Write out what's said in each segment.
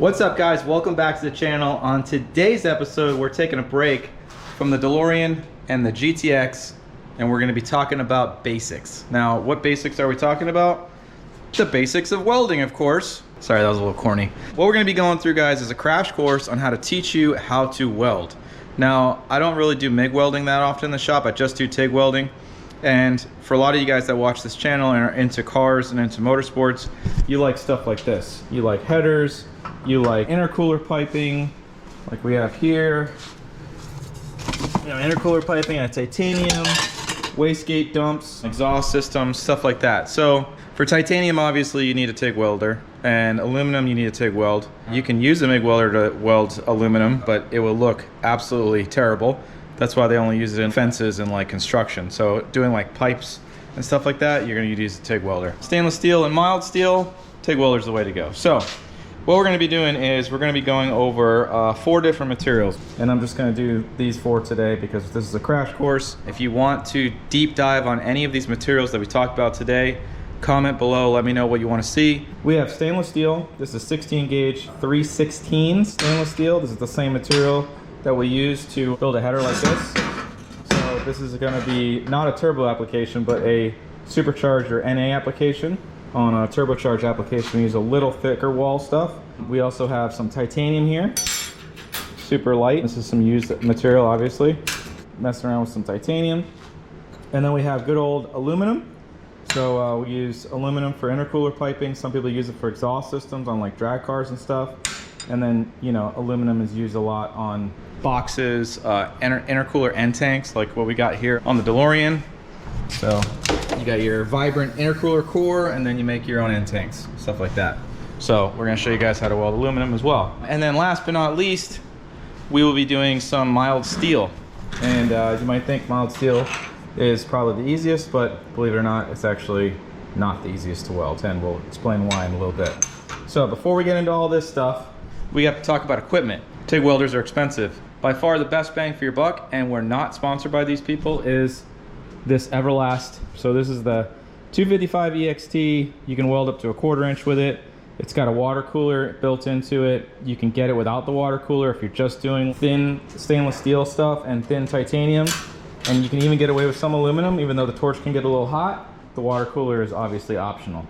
What's up, guys? Welcome back to the channel. On today's episode, we're taking a break from the Delorean and the GTX, and we're going to be talking about basics. Now, what basics are we talking about? The basics of welding, of course. Sorry, that was a little corny. What we're going to be going through, guys, is a crash course on how to teach you how to weld. Now, I don't really do MIG welding that often in the shop. I just do TIG welding. And for a lot of you guys that watch this channel and are into cars and into motorsports, you like stuff like this. You like headers, you like intercooler piping, like we have here. You know, intercooler piping and titanium, wastegate dumps, exhaust systems, stuff like that. So for titanium, obviously you need a TIG welder, and aluminum you need a TIG weld. You can use a MIG welder to weld aluminum, but it will look absolutely terrible. That's why they only use it in fences and like construction. So doing like pipes and stuff like that, you're gonna use a TIG welder. Stainless steel and mild steel, TIG welder is the way to go. So what we're gonna be doing is we're gonna be going over 4 different materials. And I'm just gonna do these 4 today because this is a crash course. If you want to deep dive on any of these materials that we talked about today, comment below, let me know what you wanna see. We have stainless steel. This is 16 gauge 316 stainless steel. This is the same material that we use to build a header like this. So this is gonna be not a turbo application, but a supercharged or NA application. On a turbocharged application, we use a little thicker wall stuff. We also have some titanium here, super light. This is some used material, obviously. Messing around with some titanium. And then we have good old aluminum. So we use aluminum for intercooler piping. Some people use it for exhaust systems on like drag cars and stuff. And then, you know, aluminum is used a lot on boxes, intercooler end tanks, like what we got here on the Delorean. So you got your vibrant intercooler core, and then you make your own end tanks, stuff like that. So we're gonna show you guys how to weld aluminum as well. And then last but not least, we will be doing some mild steel. And you might think mild steel is probably the easiest, but believe it or not, it's actually not the easiest to weld, and we'll explain why in a little bit. So before we get into all this stuff, we have to talk about equipment. TIG welders are expensive. By far the best bang for your buck, and we're not sponsored by these people, is this Everlast. So this is the 255 EXT. You can weld up to a 1/4 inch with it. It's got a water cooler built into it. You can get it without the water cooler if you're just doing thin stainless steel stuff and thin titanium. And you can even get away with some aluminum, even though the torch can get a little hot. The water cooler is obviously optional.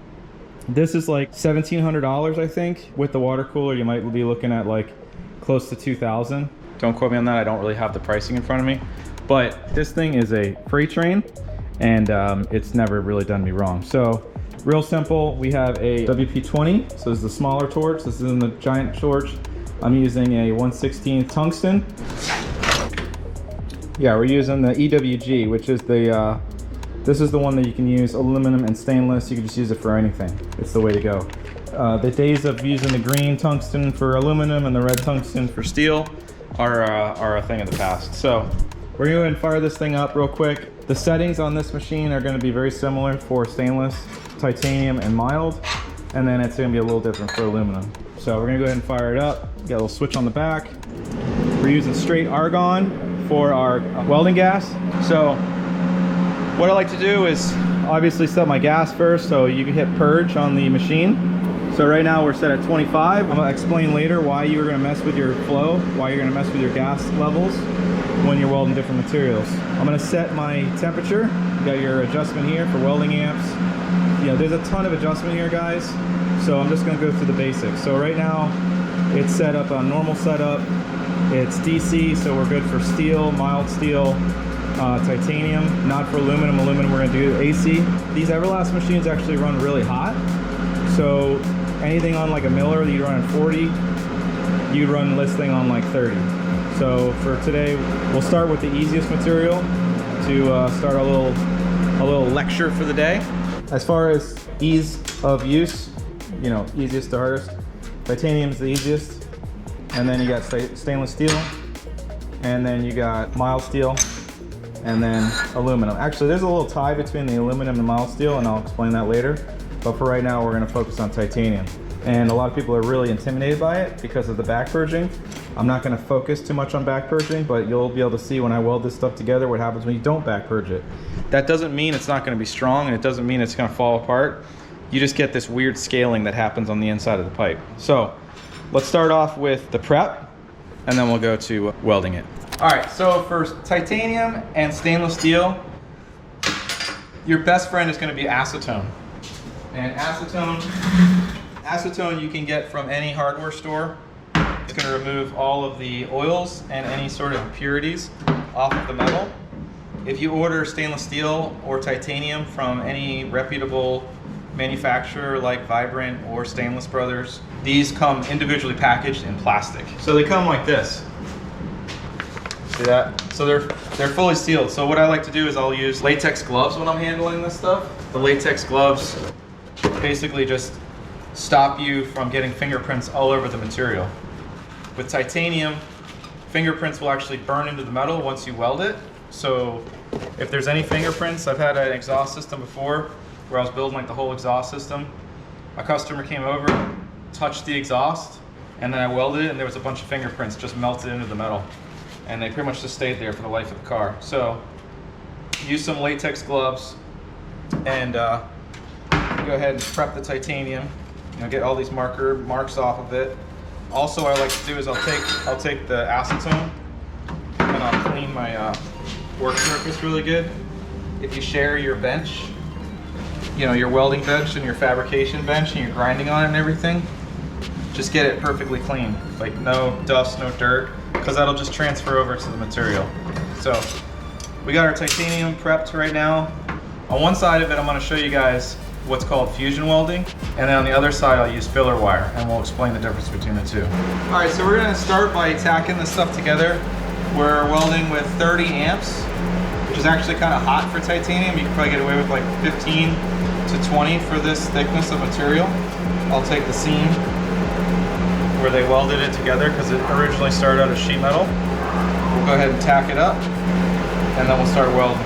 This is like $1,700, I think. With the water cooler, you might be looking at like close to $2,000. Don't quote me on that. I don't really have the pricing in front of me. But this thing is a freight train, and it's never really done me wrong. So real simple, we have a WP20. So this is the smaller torch. This isn't the giant torch. I'm using a 1/16 tungsten. Yeah, we're using the EWG, which is the this is the one that you can use aluminum and stainless. You can just use it for anything. It's the way to go. The days of using the green tungsten for aluminum and the red tungsten for steel are a thing of the past. So we're gonna go ahead and fire this thing up real quick. The settings on this machine are gonna be very similar for stainless, titanium, and mild. And then it's gonna be a little different for aluminum. So we're gonna go ahead and fire it up. Got a little switch on the back. We're using straight argon for our welding gas. So what I like to do is obviously set my gas first, so you can hit purge on the machine. So right now we're set at 25. I'm gonna explain later why you're gonna mess with your flow, why you're gonna mess with your gas levels when you're welding different materials. I'm gonna set my temperature. You got your adjustment here for welding amps. You know, there's a ton of adjustment here, guys. So I'm just gonna go through the basics. So right now it's set up on normal setup. It's DC, so we're good for steel, mild steel, titanium, not for aluminum. Aluminum we're gonna do AC. These Everlast machines actually run really hot. So anything on like a Miller that you run at 40, you'd run this thing on like 30. So for today, we'll start with the easiest material to start a little lecture for the day. As far as ease of use, you know, easiest to hardest, titanium's the easiest. And then you got stainless steel, and then you got mild steel, and then aluminum. Actually, there's a little tie between the aluminum and mild steel, and I'll explain that later. But for right now, we're gonna focus on titanium. And a lot of people are really intimidated by it because of the back purging. I'm not gonna focus too much on back purging, but you'll be able to see when I weld this stuff together what happens when you don't back purge it. That doesn't mean it's not gonna be strong, and it doesn't mean it's gonna fall apart. You just get this weird scaling that happens on the inside of the pipe. So Let's start off with the prep, and then we'll go to welding it. All right, so for titanium and stainless steel, your best friend is going to be acetone. And acetone you can get from any hardware store. It's going to remove all of the oils and any sort of impurities off of the metal. If you order stainless steel or titanium from any reputable manufacturer like Vibrant or Stainless Brothers, these come individually packaged in plastic. So they come like this. See that? So they're fully sealed. So what I like to do is I'll use latex gloves when I'm handling this stuff. The latex gloves basically just stop you from getting fingerprints all over the material. With titanium, fingerprints will actually burn into the metal once you weld it. So if there's any fingerprints, I've had an exhaust system before where I was building like the whole exhaust system. A customer came over, touched the exhaust, and then I welded it, and there was a bunch of fingerprints just melted into the metal. And they pretty much just stayed there for the life of the car. So use some latex gloves and go ahead and prep the titanium. You know, get all these marks off of it. Also, what I like to do is I'll take the acetone and I'll clean my work surface really good. If you share your bench, you know, your welding bench and your fabrication bench, and you're grinding on it and everything, just get it perfectly clean. Like no dust, no dirt, because that'll just transfer over to the material. So we got our titanium prepped right now. On one side of it, I'm going to show you guys what's called fusion welding, and then on the other side I'll use filler wire, and we'll explain the difference between the two. All right, so we're going to start by tacking this stuff together. We're welding with 30 amps, which is actually kind of hot for titanium. You can probably get away with like 15 to 20 for this thickness of material. I'll take the seam where they welded it together because it originally started out as sheet metal. We'll go ahead and tack it up, and then we'll start welding.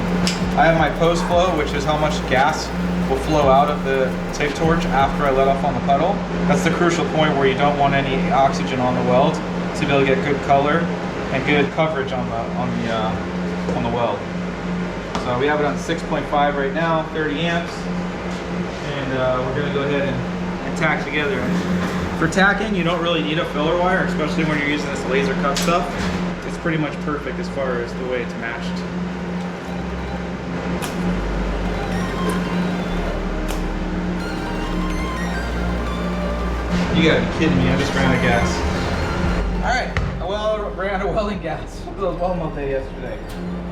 I have my post flow, which is how much gas will flow out of the TIG torch after I let off on the puddle. That's the crucial point where you don't want any oxygen on the weld to be able to get good color and good coverage on the weld. So we have it on 6.5 right now, 30 amps, and we're going to go ahead and tack together. For tacking, you don't really need a filler wire, especially when you're using this laser cut stuff. It's pretty much perfect as far as the way it's matched. You gotta be kidding me, I just ran out of gas. Alright, well, I ran out of welding gas. It was weld mill day yesterday.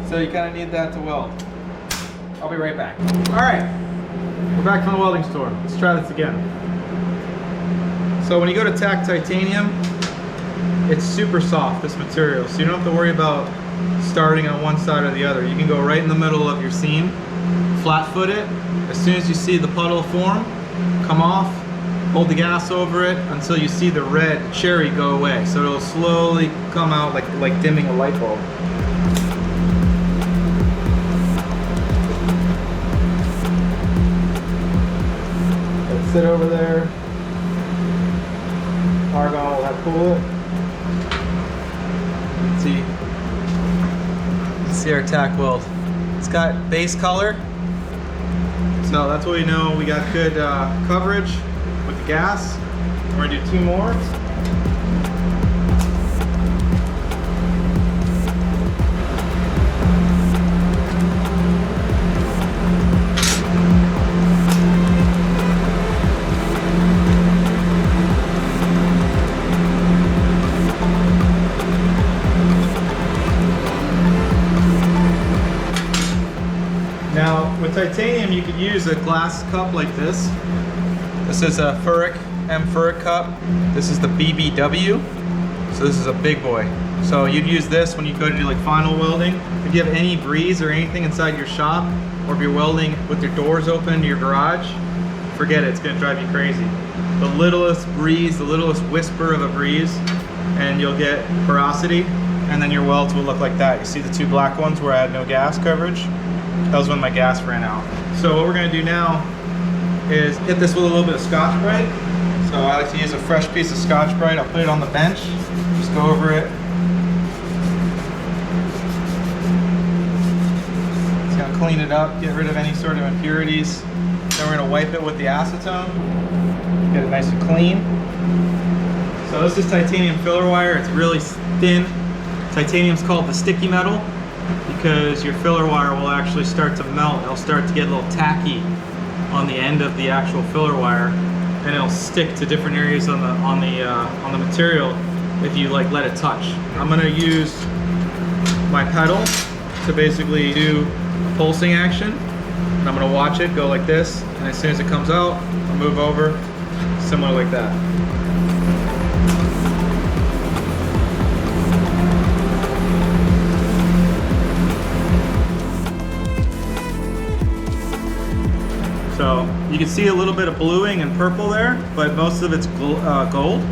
So you kind of need that to weld. I'll be right back. Alright, we're back from the welding store. Let's try this again. So when you go to tack titanium, it's super soft, this material. So you don't have to worry about starting on one side or the other. You can go right in the middle of your seam, flat foot it. As soon as you see the puddle form, come off, hold the gas over it until you see the red cherry go away. So it'll slowly come out like dimming a light bulb. Let's sit over there. Argon will help cool it. See our tack weld. It's got base color. So that's what we know. We got good coverage with the gas. We're gonna do 2 more. Now, with titanium, you could use a glass cup like this. This is a M-Furic cup. This is the BBW. So this is a big boy. So you'd use this when you go to do like final welding. If you have any breeze or anything inside your shop, or if you're welding with your doors open to your garage, forget it, it's gonna drive you crazy. The littlest breeze, the littlest whisper of a breeze, and you'll get porosity, and then your welds will look like that. You see the 2 black ones where I had no gas coverage? That was when my gas ran out. So what we're gonna do now is hit this with a little bit of Scotch-Brite. So I like to use a fresh piece of Scotch-Brite. I'll put it on the bench, just go over it. It's gonna clean it up, get rid of any sort of impurities. Then we're gonna wipe it with the acetone, get it nice and clean. So this is titanium filler wire. It's really thin. Titanium's called the sticky metal because your filler wire will actually start to melt. It'll start to get a little tacky on the end of the actual filler wire, and it'll stick to different areas on the material if you like let it touch. I'm gonna use my pedal to basically do a pulsing action, and I'm gonna watch it go like this, and as soon as it comes out, I'll move over, similar like that. So you can see a little bit of bluing and purple there, but most of it's gold.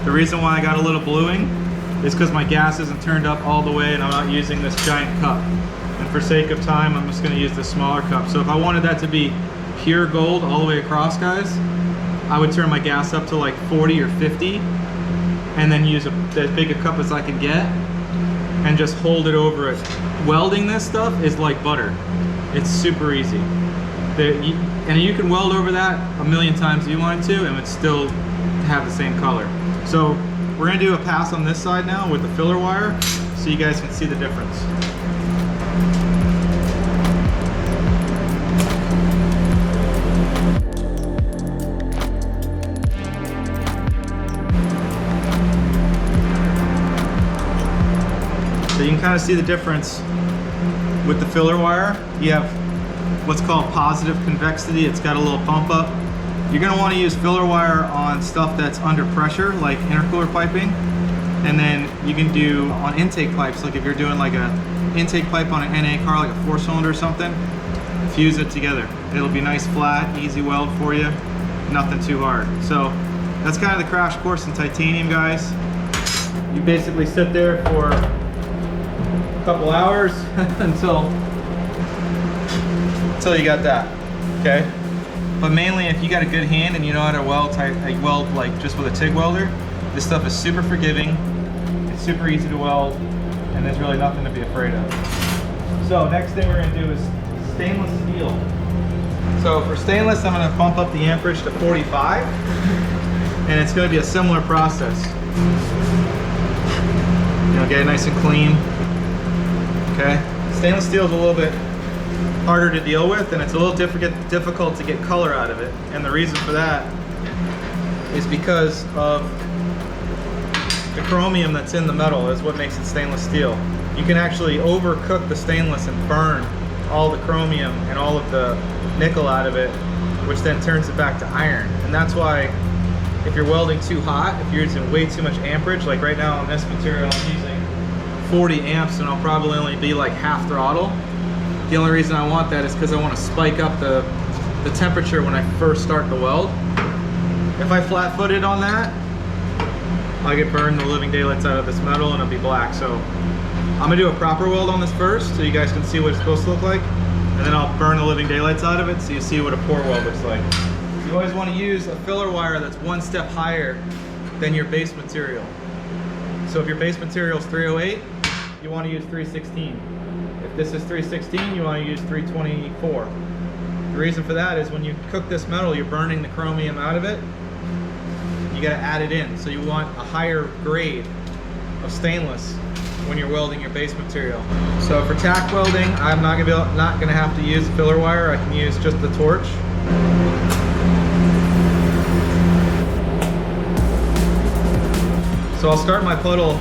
The reason why I got a little bluing is because my gas isn't turned up all the way and I'm not using this giant cup. And for sake of time, I'm just gonna use this smaller cup. So if I wanted that to be pure gold all the way across, guys, I would turn my gas up to like 40 or 50 and then use as big a cup as I can get and just hold it over it. Welding this stuff is like butter. It's super easy. And you can weld over that a million times if you wanted to and it would still have the same color. So we're gonna do a pass on this side now with the filler wire so you guys can see the difference. So you can kind of see the difference with the filler wire. You have what's called positive convexity. It's got a little pump up. You're gonna wanna use filler wire on stuff that's under pressure, like intercooler piping. And then you can do on intake pipes, like if you're doing like an intake pipe on an NA car, like a 4-cylinder or something, fuse it together. It'll be nice, flat, easy weld for you, nothing too hard. So that's kind of the crash course in titanium, guys. You basically sit there for a couple hours until you got that, okay? But mainly if you got a good hand and you know how to weld like just with a TIG welder, this stuff is super forgiving, it's super easy to weld, and there's really nothing to be afraid of. So next thing we're gonna do is stainless steel. So for stainless, I'm gonna pump up the amperage to 45, and it's gonna be a similar process. You know, get it nice and clean, okay? Stainless steel is a little bit harder to deal with, and it's a little difficult to get color out of it. And the reason for that is because of the chromium that's in the metal is what makes it stainless steel. You can actually overcook the stainless and burn all the chromium and all of the nickel out of it, which then turns it back to iron. And that's why if you're welding too hot, if you're using way too much amperage, like right now on this material I'm using 40 amps and I'll probably only be like half throttle. The only reason I want that is because I want to spike up the temperature when I first start the weld. If I flat-footed on that, I could burn the living daylights out of this metal and it'll be black. So I'm gonna do a proper weld on this first so you guys can see what it's supposed to look like, and then I'll burn the living daylights out of it so you see what a pour weld looks like. You always want to use a filler wire that's one step higher than your base material. So if your base material is 308, you want to use 316. If this is 316, you want to use 324. The reason for that is when you cook this metal, you're burning the chromium out of it. You got to add it in. So you want a higher grade of stainless when you're welding your base material. So for tack welding, I'm not gonna have to use filler wire. I can use just the torch. So I'll start my puddle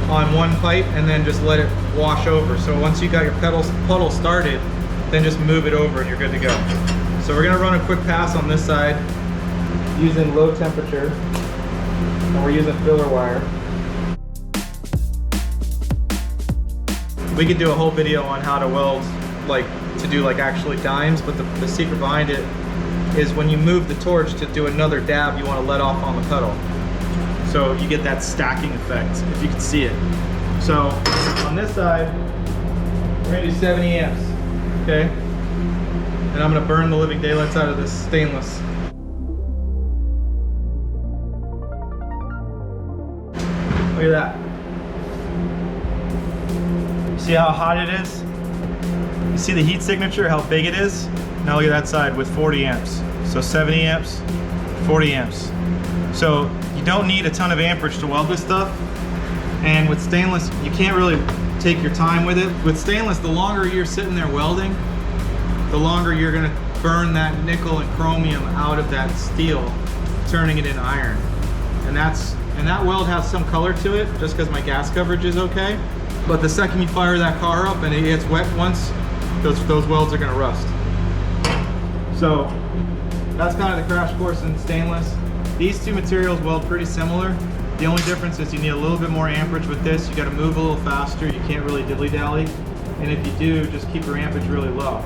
on one pipe and then just let it wash over. So once you got your puddle started, then just move it over and you're good to go. So we're gonna run a quick pass on this side using low temperature, and we're using filler wire. We could do a whole video on how to weld, like to do like actually dimes, but the secret behind it is when you move the torch to do another dab, you want to let off on the pedal. So you get that stacking effect, if you can see it. So on this side, we're gonna do 70 amps, okay? And I'm gonna burn the living daylights out of this stainless. Look at that. See how hot it is? You see the heat signature, how big it is? Now look at that side with 40 amps. So 70 amps, 40 amps. So You don't need a ton of amperage to weld this stuff. And with stainless, you can't really take your time with it. With stainless, the longer you're sitting there welding, the longer you're gonna burn that nickel and chromium out of that steel, turning it into iron. And that weld has some color to it, just because my gas coverage is okay. But the second you fire that car up and it gets wet once, those welds are gonna rust. So that's kind of the crash course in stainless. These two materials weld pretty similar. The only difference is you need a little bit more amperage with this. You gotta move a little faster. You can't really dilly-dally. And if you do, just keep your amperage really low.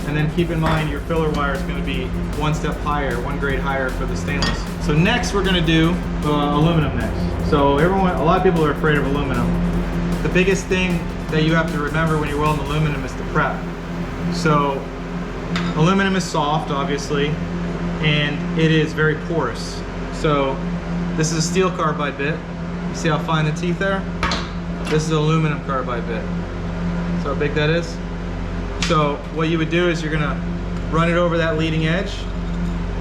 And then keep in mind your filler wire is gonna be one step higher, one grade higher for the stainless. So next we're gonna do aluminum next. So a lot of people are afraid of aluminum. The biggest thing that you have to remember when you're welding aluminum is the prep. So aluminum is soft, obviously, and it is very porous. So this is a steel carbide bit. You see how fine the teeth are? This is aluminum carbide bit. So how big that is? So what you would do is you're gonna run it over that leading edge,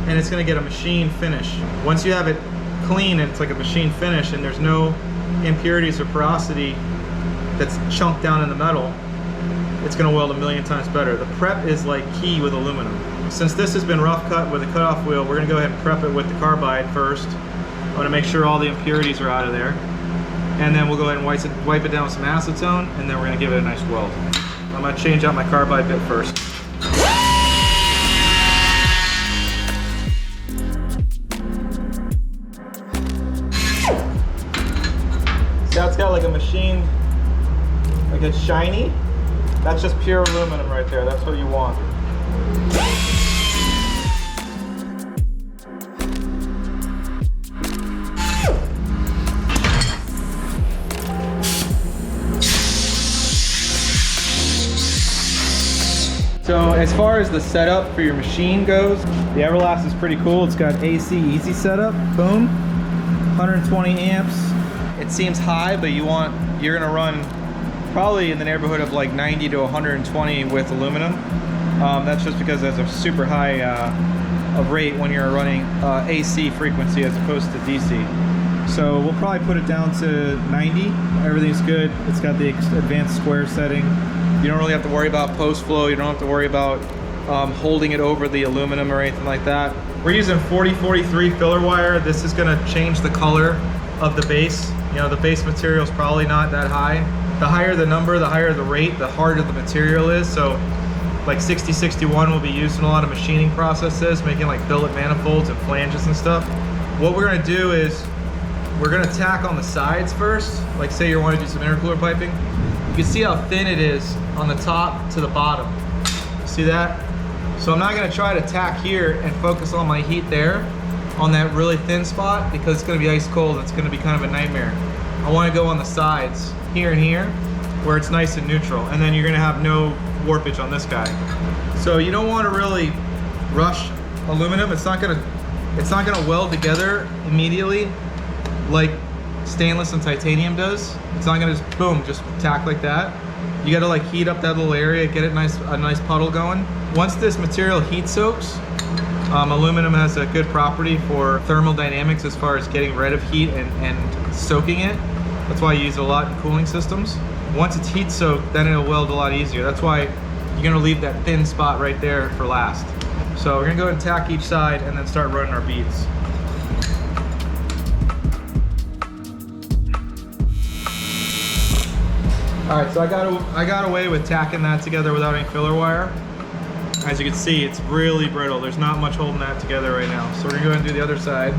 and it's gonna get a machine finish. Once you have it clean and it's like a machine finish and there's no impurities or porosity that's chunked down in the metal, it's gonna weld a million times better. The prep is like key with aluminum. Since this has been rough cut with a cutoff wheel, we're gonna go ahead and prep it with the carbide first. I wanna make sure all the impurities are out of there. And then we'll go ahead and wipe it down with some acetone, and then we're gonna give it a nice weld. I'm gonna change out my carbide bit first. See how it's got like a machine, like it's shiny? That's just pure aluminum right there. That's what you want. So as far as the setup for your machine goes, the Everlast is pretty cool. It's got AC easy setup, boom, 120 amps. It seems high, but you're gonna run probably in the neighborhood of like 90 to 120 with aluminum. That's just because there's a super high rate when you're running AC frequency as opposed to DC. So we'll probably put it down to 90. Everything's good. It's got the advanced square setting. You don't really have to worry about post flow. You don't have to worry about holding it over the aluminum or anything like that. We're using 4043 filler wire. This is gonna change the color of the base. You know, the base material is probably not that high. The higher the number, the higher the rate, the harder the material is. So like 6061 will be used in a lot of machining processes, making like billet manifolds and flanges and stuff. What we're gonna do is we're gonna tack on the sides first. Like say you want to do some intercooler piping. You can see how thin it is on the top to the bottom. See that? So I'm not gonna try to tack here and focus all my heat there on that really thin spot because it's gonna be ice cold and it's gonna be kind of a nightmare. I wanna go on the sides, here and here, where it's nice and neutral. And then you're gonna have no warpage on this guy. So you don't wanna really rush aluminum. It's not gonna weld together immediately like stainless and titanium does. It's not gonna just boom, just tack like that. You gotta like heat up that little area, get it a nice puddle going. Once this material heat soaks, aluminum has a good property for thermodynamics as far as getting rid of heat and soaking it. That's why you use it a lot in cooling systems. Once it's heat soaked, then it'll weld a lot easier. That's why you're gonna leave that thin spot right there for last. So we're gonna go ahead and tack each side and then start running our beads. All right, so I got away with tacking that together without any filler wire. As you can see, it's really brittle. There's not much holding that together right now. So we're gonna go ahead and do the other side.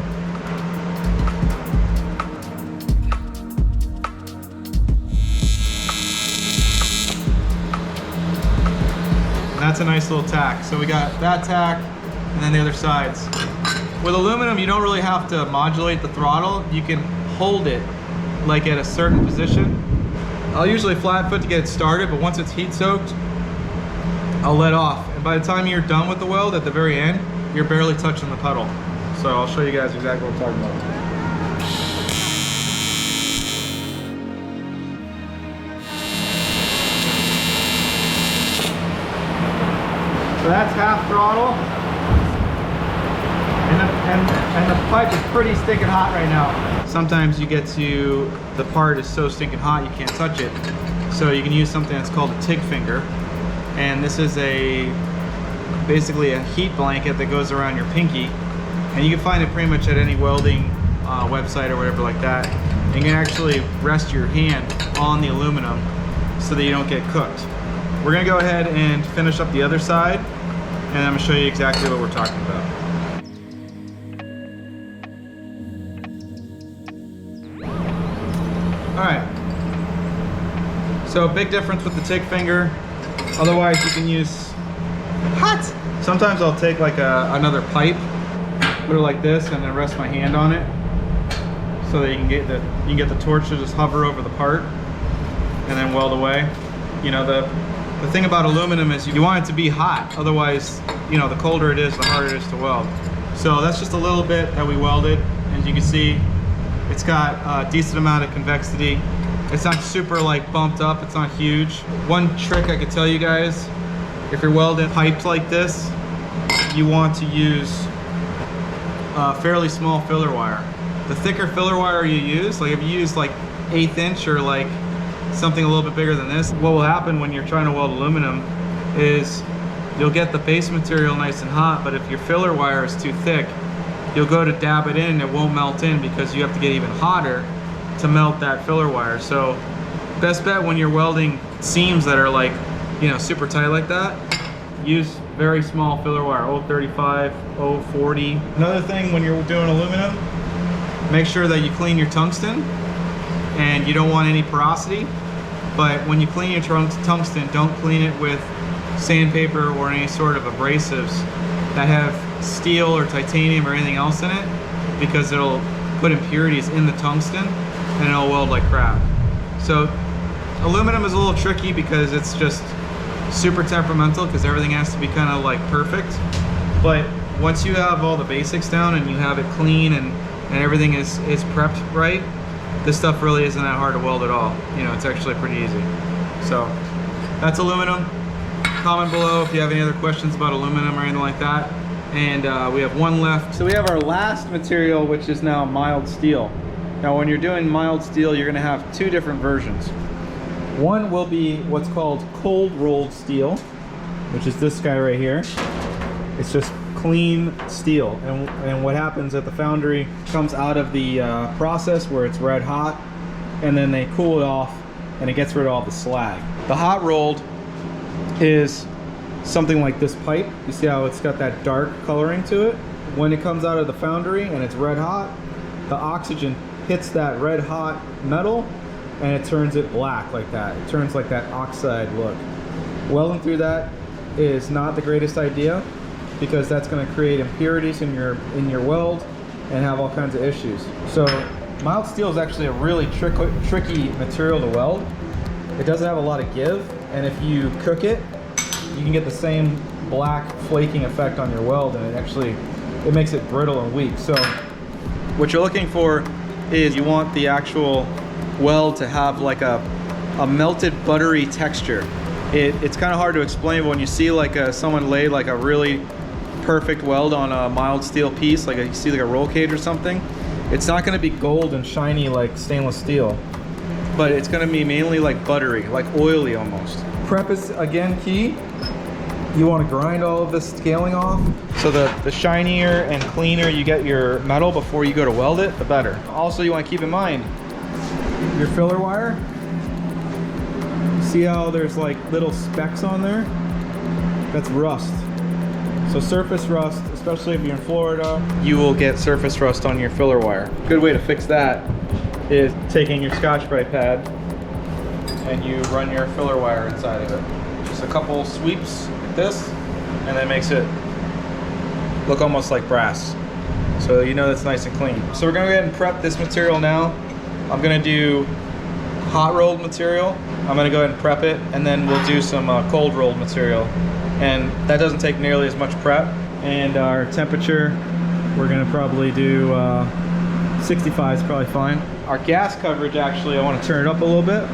And that's a nice little tack. So we got that tack and then the other sides. With aluminum, you don't really have to modulate the throttle. You can hold it like at a certain position. I'll usually flat foot to get it started, but once it's heat soaked, I'll let off. And by the time you're done with the weld at the very end, you're barely touching the pedal. So I'll show you guys exactly what I'm talking about. So that's half throttle. And the pipe is pretty stinking hot right now. Sometimes you get to, the part is so stinking hot you can't touch it. So you can use something that's called a TIG finger. And this is basically a heat blanket that goes around your pinky. And you can find it pretty much at any welding website or whatever like that. And you can actually rest your hand on the aluminum so that you don't get cooked. We're gonna go ahead and finish up the other side, and I'm gonna show you exactly what we're talking about. All right, so big difference with the TIG finger. Otherwise you can use, sometimes I'll take like another pipe, put it like this, and then rest my hand on it so that you can get the torch to just hover over the part and then weld away. You know, the thing about aluminum is you want it to be hot, otherwise, you know, the colder it is, the harder it is to weld. So that's just a little bit that we welded. As you can see, it's got a decent amount of convexity. It's not super like bumped up, it's not huge. One trick I could tell you guys, if you're welding pipes like this, you want to use fairly small filler wire. The thicker filler wire you use, like if you use like 1/8 inch or like something a little bit bigger than this, what will happen when you're trying to weld aluminum is you'll get the base material nice and hot, but if your filler wire is too thick, you'll go to dab it in and it won't melt in because you have to get even hotter to melt that filler wire. So best bet when you're welding seams that are like, you know, super tight like that, use very small filler wire, 0.35, 0.40. Another thing when you're doing aluminum, make sure that you clean your tungsten, and you don't want any porosity. But when you clean your tungsten, don't clean it with sandpaper or any sort of abrasives that have steel or titanium or anything else in it, because it'll put impurities in the tungsten and it'll weld like crap. So aluminum is a little tricky because it's just super temperamental, because everything has to be kind of like perfect. But once you have all the basics down and you have it clean and everything is prepped right, this stuff really isn't that hard to weld at all. You know, it's actually pretty easy. So that's aluminum. Comment below if you have any other questions about aluminum or anything like that. And we have one left. So we have our last material, which is now mild steel. Now when you're doing mild steel, you're gonna have two different versions. One will be what's called cold rolled steel, which is this guy right here. It's just clean steel, and what happens at the foundry comes out of the process where it's red hot, and then they cool it off and it gets rid of all the slag. The hot rolled is something like this pipe. You see how it's got that dark coloring to it? When it comes out of the foundry and it's red hot, the oxygen hits that red hot metal and it turns it black like that. It turns like that oxide look. Welding through that is not the greatest idea, because that's going to create impurities in your weld and have all kinds of issues. So mild steel is actually a really tricky material to weld. It doesn't have a lot of give, and if you cook it, you can get the same black flaking effect on your weld, and it makes it brittle and weak. So what you're looking for is you want the actual weld to have like a melted buttery texture. It's kind of hard to explain, but when you see like someone lay like a really perfect weld on a mild steel piece, like you see like a roll cage or something, it's not going to be gold and shiny like stainless steel, but it's going to be mainly like buttery, like oily almost. Prep is again key. You want to grind all of this scaling off, so the shinier and cleaner you get your metal before you go to weld it, the better. Also, you want to keep in mind your filler wire. See how there's like little specks on there? That's rust. So surface rust, especially if you're in Florida, you will get surface rust on your filler wire. A good way to fix that is taking your Scotch-Brite pad and you run your filler wire inside of it. Just a couple sweeps like this, and that makes it look almost like brass. So you know that's nice and clean. So we're gonna go ahead and prep this material now. I'm gonna do hot rolled material. I'm gonna go ahead and prep it, and then we'll do some cold rolled material. And that doesn't take nearly as much prep. And our temperature, we're gonna probably do 65 is probably fine. Our gas coverage, actually, I wanna turn it up a little bit.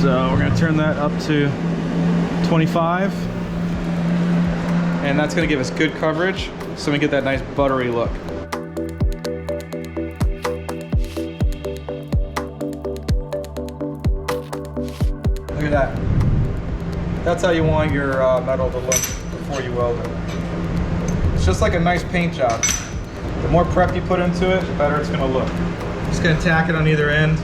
So we're gonna turn that up to 25. And that's gonna give us good coverage. so we get that nice buttery look. Look at that. That's how you want your metal to look before you weld it. It's just like a nice paint job. The more prep you put into it, the better it's gonna look. Just gonna tack it on either end.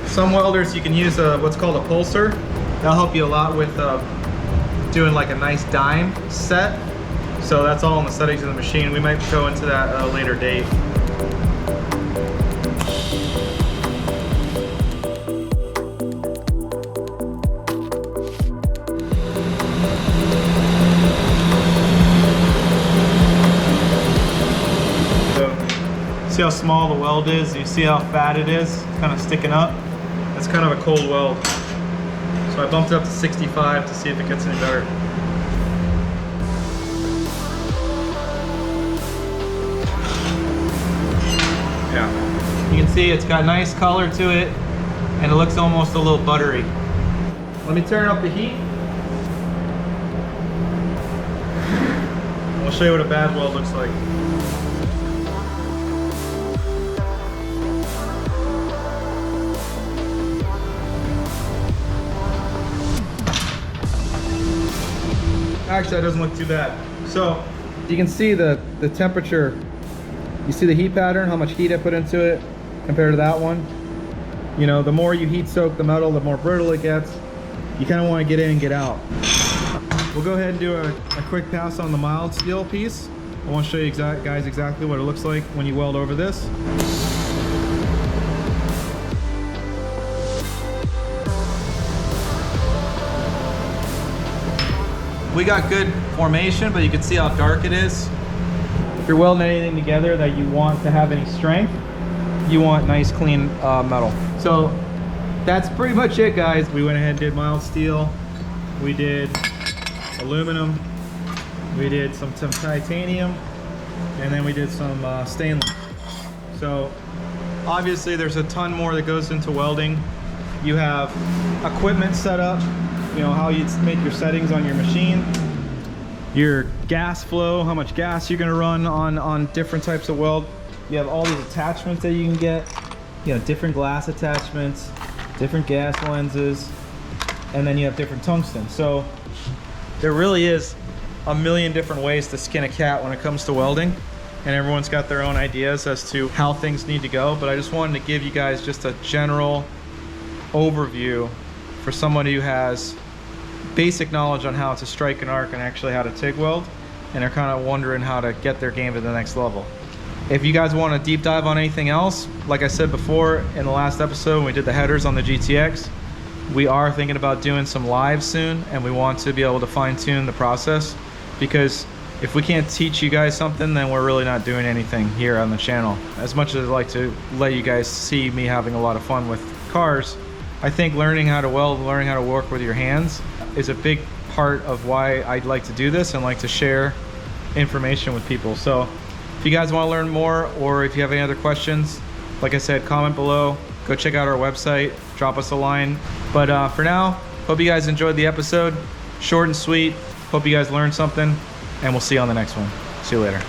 Some welders, you can use what's called a pulser. That'll help you a lot with doing like a nice dime set. So that's all in the settings of the machine. We might go into that at a later date. So, see how small the weld is? You see how fat it is? Kind of sticking up. That's kind of a cold weld. So I bumped it up to 65 to see if it gets any better. Yeah. You can see it's got nice color to it and it looks almost a little buttery. Let me turn up the heat. I'll show you what a bad weld looks like. Actually, that doesn't look too bad. So you can see the temperature. You see the heat pattern, how much heat I put into it compared to that one. You know, the more you heat soak the metal, the more brittle it gets. You kind of want to get in and get out. We'll go ahead and do a quick pass on the mild steel piece. I want to show you guys exactly what it looks like when you weld over this. We got good formation, but you can see how dark it is. If you're welding anything together that you want to have any strength, you want nice clean metal. So that's pretty much it, guys. We went ahead and did mild steel. We did aluminum. We did some titanium, and then we did some stainless. So obviously there's a ton more that goes into welding. You have equipment set up, you know, how you make your settings on your machine, your gas flow, how much gas you're gonna run on different types of weld. You have all these attachments that you can get, you know, different glass attachments, different gas lenses, and then you have different tungsten. So there really is a million different ways to skin a cat when it comes to welding, and everyone's got their own ideas as to how things need to go. But I just wanted to give you guys just a general overview for somebody who has basic knowledge on how to strike an arc and actually how to TIG weld, and they're kind of wondering how to get their game to the next level. If you guys want to deep dive on anything else, like I said before in the last episode when we did the headers on the GTX, we are thinking about doing some live soon, and we want to be able to fine-tune the process, because if we can't teach you guys something, then we're really not doing anything here on the channel. As much as I'd like to let you guys see me having a lot of fun with cars, I think learning how to weld, learning how to work with your hands is a big part of why I'd like to do this and like to share information with people. So if you guys want to learn more, or if you have any other questions, like I said, comment below, go check out our website, drop us a line. But for now, hope you guys enjoyed the episode. Short and sweet. Hope you guys learned something, and we'll see you on the next one. See you later.